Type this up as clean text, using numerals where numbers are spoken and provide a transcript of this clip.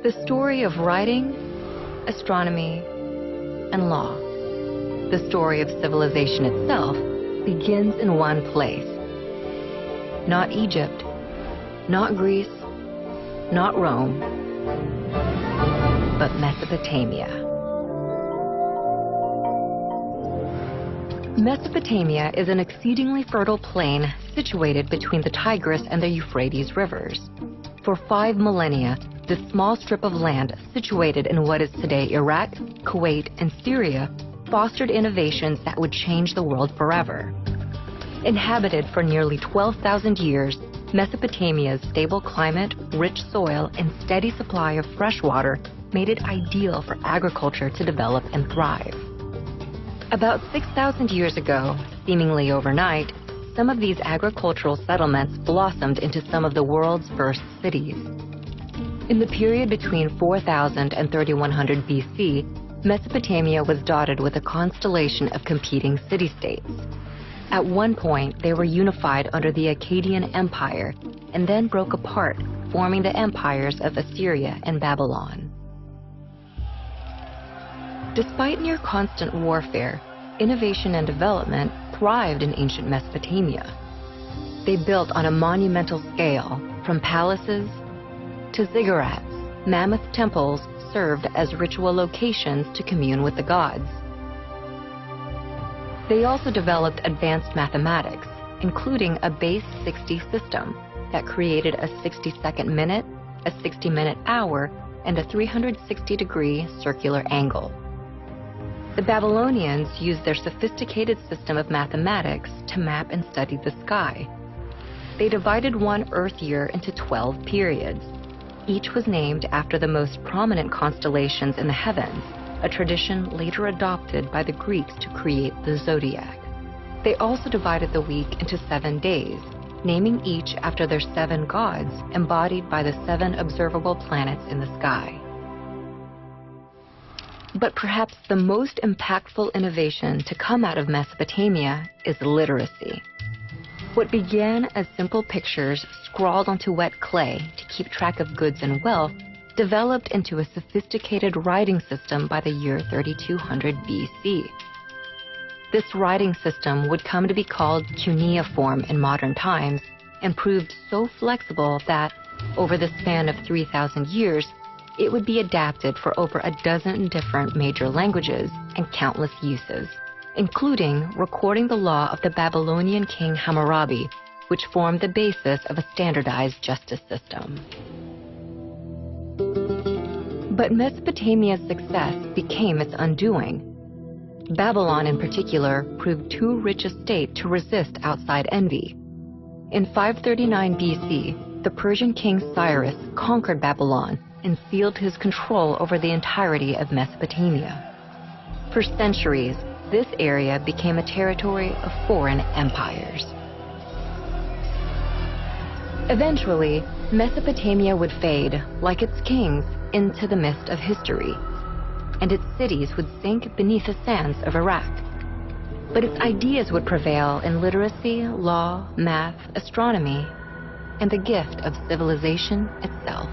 The story of writing, astronomy, and law. The story of civilization itself begins in one place. Not Egypt, not Greece, not Rome, but Mesopotamia. Mesopotamia is an exceedingly fertile plain situated between the Tigris and the Euphrates rivers. For 5 millennia, this small strip of land situated in what is today Iraq, Kuwait, and Syria fostered innovations that would change the world forever. Inhabited for nearly 12,000 years, Mesopotamia's stable climate, rich soil, and steady supply of fresh water made it ideal for agriculture to develop and thrive. About 6,000 years ago, seemingly overnight, some of these agricultural settlements blossomed into some of the world's first cities. In the period between 4000 and 3100 BC, Mesopotamia was dotted with a constellation of competing city-states. At one point, they were unified under the Akkadian Empire and then broke apart, forming the empires of Assyria and Babylon. Despite near constant warfare, innovation and development thrived in ancient Mesopotamia. They built on a monumental scale, from palaces to ziggurats. Mammoth temples served as ritual locations to commune with the gods. They also developed advanced mathematics, including a base 60 system that created a 60-second minute, a 60-minute hour, and a 360-degree circular angle. The Babylonians used their sophisticated system of mathematics to map and study the sky. They divided one Earth year into 12 periods. Each was named after the most prominent constellations in the heavens, a tradition later adopted by the Greeks to create the zodiac. They also divided the week into 7 days, naming each after their 7 gods embodied by the 7 observable planets in the sky. But perhaps the most impactful innovation to come out of Mesopotamia is literacy. What began as simple pictures scrawled onto wet clay to keep track of goods and wealth developed into a sophisticated writing system by the year 3200 BC. This writing system would come to be called cuneiform in modern times and proved so flexible that, over the span of 3,000 years, it would be adapted for over a dozen different major languages and countless uses, including recording the law of the Babylonian king Hammurabi, which formed the basis of a standardized justice system. But Mesopotamia's success became its undoing. Babylon in particular proved too rich a state to resist outside envy. In 539 BC, the Persian king Cyrus conquered Babylon and sealed his control over the entirety of Mesopotamia. For centuries, this area became a territory of foreign empires. Eventually, Mesopotamia would fade, like its kings, into the mist of history, and its cities would sink beneath the sands of Iraq. But its ideas would prevail in literacy, law, math, astronomy, and the gift of civilization itself.